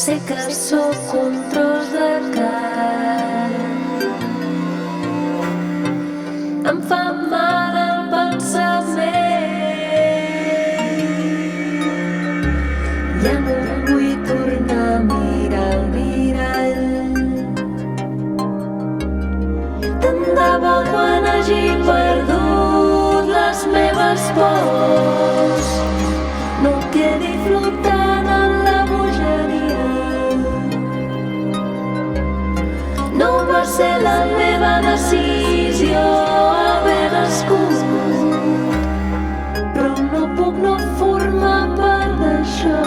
Sé que sóc un tros de carn. Em fa mal el pensament. Ja no vull tornar a mirar el mirall. Tant de bo quan hagi perdut les meves pors no quedi flotant en la bogeria. No va ser la meva decisió haver nascut, però no puc no formar part d'això.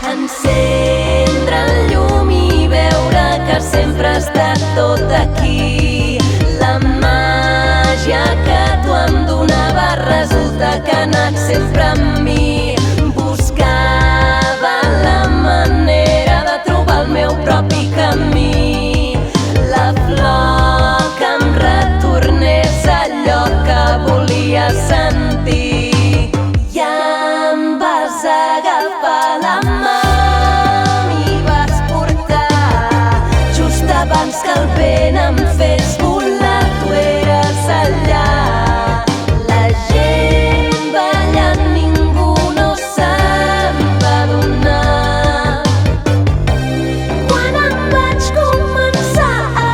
Encendre el llum i veure que sempre ha estat tot aquí. La màgia que tu em donaves resulta que ha anat sempre amb mi. Buscava la manera de trobar el meu propi camí. La flor que em retornés allò que volia sentir. I em vas agafar la mà, abans que el vent em fes volar, tu eres allà. La gent ballant, ningú no se'n va adonar. Quan em vaig començar a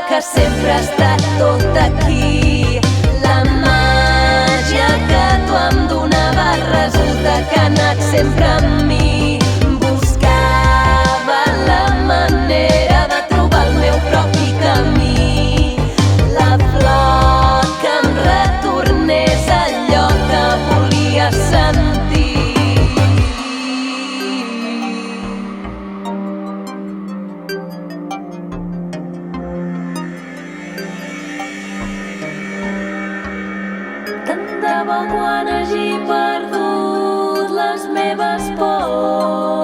que sempre ha estat tot aquí. La màgia que tu em donaves resulta que ha anat sempre amb mi. Buscava la manera de trobar el meu propi camí. La flor que em retornés allò que volia sentir. Tant de bo quan hagi perdut les meves pors